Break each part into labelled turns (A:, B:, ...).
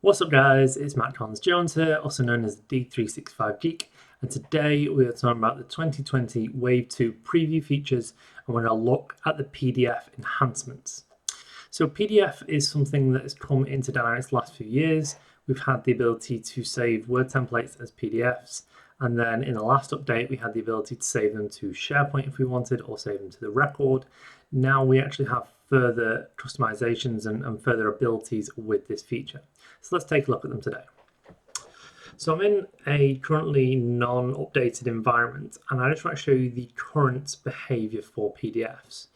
A: What's up guys, it's Matt Jones here, also known as D365 Geek, and today we are talking about the 2020 Wave 2 preview features, and we're going to look at the PDF enhancements. So PDF is something that has come into Dynamics the last few years. We've had the ability to save Word templates as PDFs, and then in the last update we had the ability to save them to SharePoint if we wanted, or save them to the record. Now we actually have further customizations and further abilities with this feature. So let's take a look at them today. So I'm in a currently non-updated environment, and I just want to show you the current behavior for PDFs.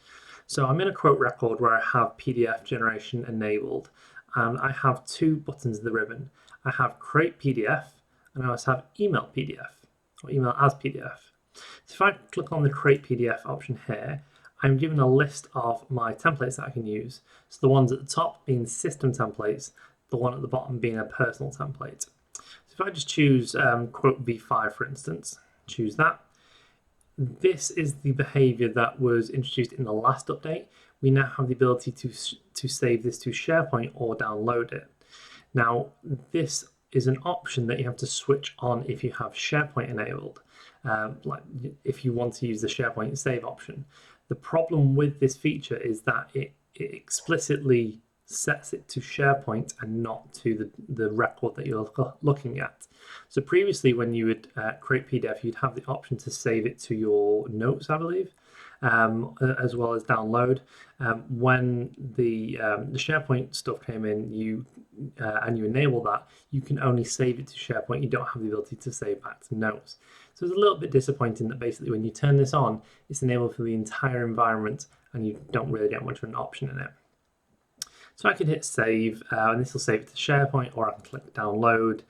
A: So I'm in a quote record where I have PDF generation enabled, and I have two buttons of the ribbon. I have create PDF, and I also have email PDF, or email as PDF. So if I click on the create PDF option here, I'm given a list of my templates that I can use. So the ones at the top being system templates, the one at the bottom being a personal template. So if I just choose quote V5 for instance, choose that. This is the behavior that was introduced in the last update. We now have the ability to save this to SharePoint or download it. Now this is an option that you have to switch on if you have SharePoint enabled, like if you want to use the SharePoint save option. The problem with this feature is that it explicitly sets it to SharePoint and not to the record that you're looking at. So previously when you would create PDF, you'd have the option to save it to your notes, I believe, as well as download. When the SharePoint stuff came in, and you enable that, you can only save it to SharePoint. You don't have the ability to save back to notes. So it's a little bit disappointing that basically when you turn this on, it's enabled for the entire environment and you don't really get much of an option in it. So I can hit save, and this will save it to SharePoint, or I can click download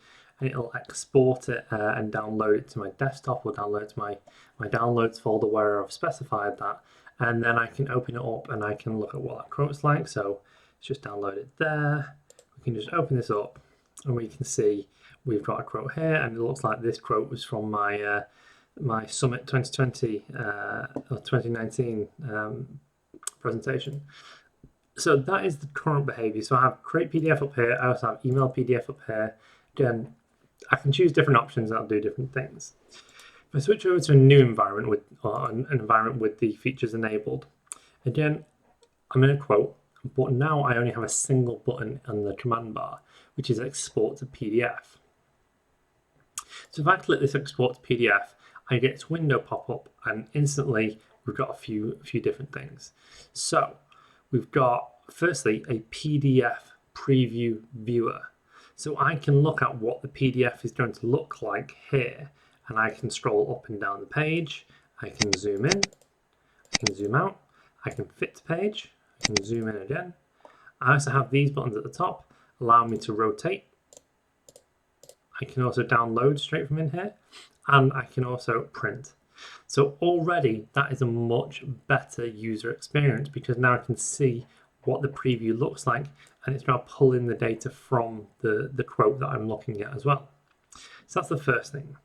A: and it'll export it and download it to my desktop, or download it to my downloads folder where I've specified that. And then I can open it up and I can look at what that quote's like. So it's just downloaded there. We can just open this up and we can see we've got a quote here, and it looks like this quote was from my my Summit 2020 or 2019 presentation. So that is the current behavior. So I have create PDF up here. I also have email PDF up here. Again, I can choose different options that'll do different things. If I switch over to a new environment an environment with the features enabled, again, I'm in a quote, but now I only have a single button on the command bar, which is export to PDF. So if I click this export to PDF, I get this window pop up, and instantly we've got a few different things. So we've got firstly a PDF preview viewer. So I can look at what the PDF is going to look like here, and I can scroll up and down the page. I can zoom in, I can zoom out, I can fit to page, I can zoom in again. I also have these buttons at the top, allow me to rotate. I can also download straight from in here, and I can also print. So already that is a much better user experience, because now I can see what the preview looks like, and it's now pulling the data from the quote that I'm looking at as well. So that's the first thing.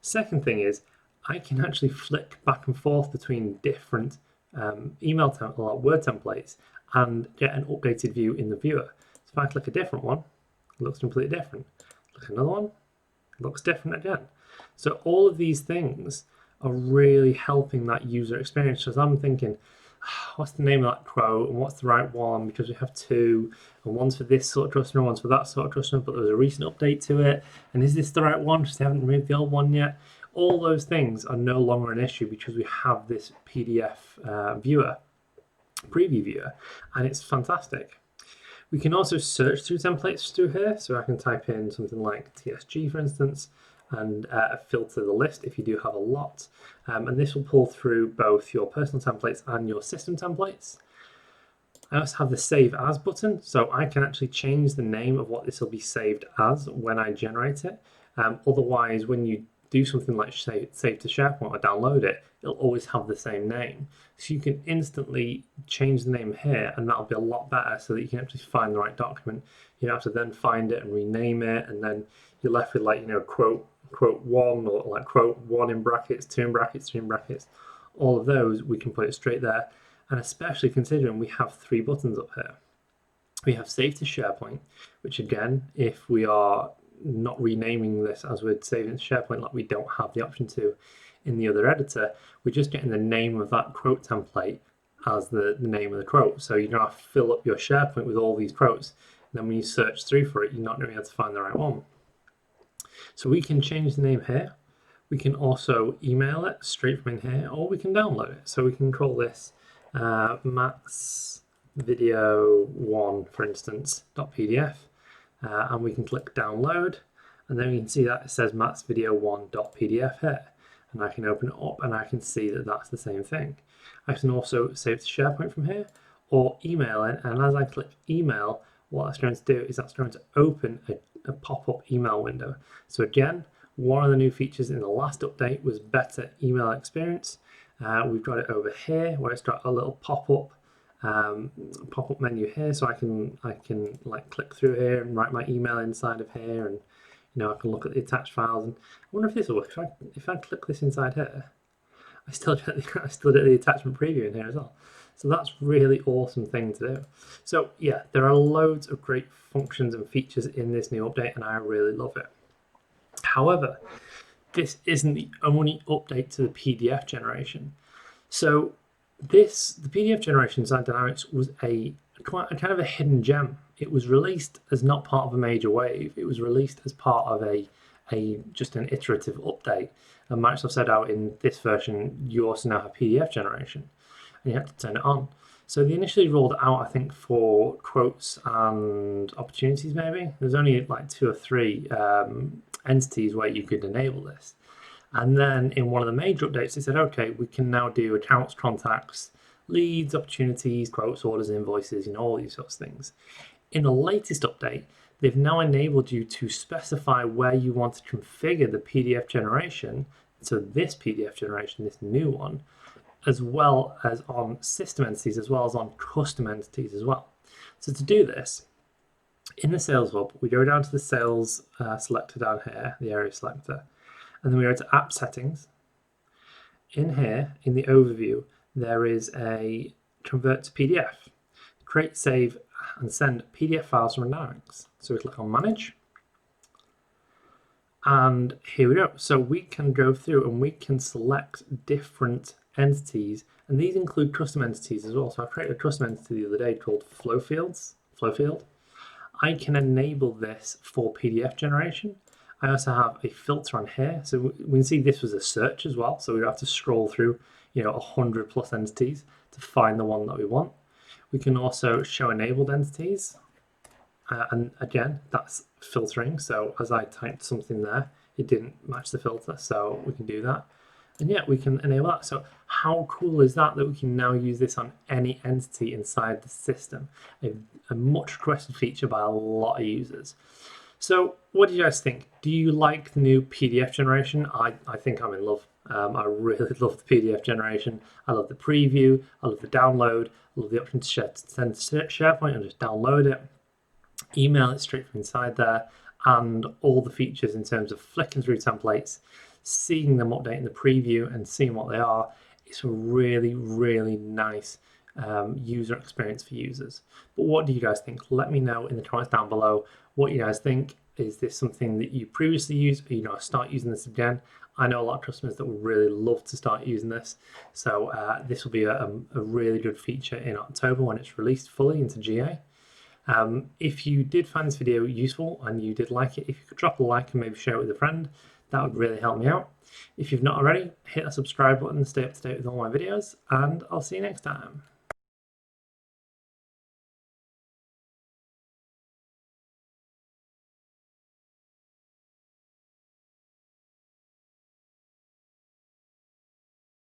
A: Second thing is I can actually flick back and forth between different email templates or Word templates and get an updated view in the viewer. So if I click a different one, it looks completely different. Click another one, it looks different again. So all of these things are really helping that user experience. So I'm thinking, what's the name of that quote and what's the right one, because we have two, and one's for this sort of customer, one's for that sort of customer, but there's a recent update to it, and is this the right one because they haven't removed the old one yet? All those things are no longer an issue because we have this PDF viewer, preview viewer, and it's fantastic. We can also search through templates through here, so I can type in something like TSG for instance, and filter the list if you do have a lot, and this will pull through both your personal templates and your system templates. I also have the save as button, so I can actually change the name of what this will be saved as when I generate it. Otherwise, when you do something like save to SharePoint or download it, it'll always have the same name. So you can instantly change the name here, and that'll be a lot better, so that you can actually find the right document. You don't have to then find it and rename it, and then you're left with, like, you know, quote one, or like quote one in brackets, two in brackets, three in brackets. All of those, we can put it straight there, and especially considering we have three buttons up here. We have Save to SharePoint, which again, if we are not renaming this as we're saving to SharePoint, like we don't have the option to in the other editor, we're just getting the name of that quote template as the name of the quote. So you don't have to fill up your SharePoint with all these quotes. And then when you search through for it, you're not going to be able to find the right one. So we can change the name here. We can also email it straight from in here, or we can download it. So we can call this Matt's video 1, for instance, .pdf, and we can click download, and then we can see that it says Matt's video 1.pdf here, and I can open it up and I can see that that's the same thing. I can also save to SharePoint from here or email it, and as I click email, what that's going to do is that's going to open a pop-up email window. So again, one of the new features in the last update was better email experience. We've got it over here where it's got a little pop-up menu here, so I can like click through here and write my email inside of here, and I can look at the attached files. And I wonder if this will work. If I click this inside here, I still get the attachment preview in here as well. So that's really awesome thing to do. So yeah, there are loads of great functions and features in this new update, and I really love it. However, this isn't the only update to the PDF generation. So the PDF generation inside Dynamics was quite kind of a hidden gem. It was released as not part of a major wave. It was released as part of just an iterative update. And Microsoft said out in this version, you also now have PDF generation, and you have to turn it on. So they initially rolled it out, I think, for quotes and opportunities maybe. There's only like 2 or 3 entities where you could enable this. And then in one of the major updates, they said, okay, we can now do accounts, contacts, leads, opportunities, quotes, orders, invoices, all these sorts of things. In the latest update, they've now enabled you to specify where you want to configure the PDF generation. So this PDF generation, this new one, as well as on system entities, as well as on custom entities as well. So to do this, in the Sales Hub, we go down to the Sales selector down here, the area selector, and then we go to App Settings. In here, in the overview, there is a Convert to PDF, Create, Save, and Send PDF files from Dynamics. So we click on Manage, and here we go. So we can go through and we can select different entities, and these include custom entities as well. So I created a custom entity the other day called Flowfield. I can enable this for PDF generation. I also have a filter on here, so we can see this was a search as well, so we don't have to scroll through 100+ entities to find the one that we want. We can also show enabled entities, and again, that's filtering. So as I typed something there, it didn't match the filter, so we can do that. And yeah, we can enable that. So how cool is that we can now use this on any entity inside the system? A much requested feature by a lot of users. So what do you guys think? Do you like the new PDF generation? I think I'm in love. I really love the PDF generation. I love the preview. I love the download. I love the option to send to SharePoint and just download it. Email it straight from inside there. And all the features in terms of flicking through templates, seeing them update in the preview and seeing what they are. It's a really, really nice user experience for users. But what do you guys think? Let me know in the comments down below what you guys think. Is this something that you previously used, or start using this again? I know a lot of customers that would really love to start using this. So this will be a really good feature in October when it's released fully into GA. If you did find this video useful and you did like it, if you could drop a like and maybe share it with a friend, that would really help me out. If you've not already, hit that subscribe button to stay up to date with all my videos, and I'll see you next time.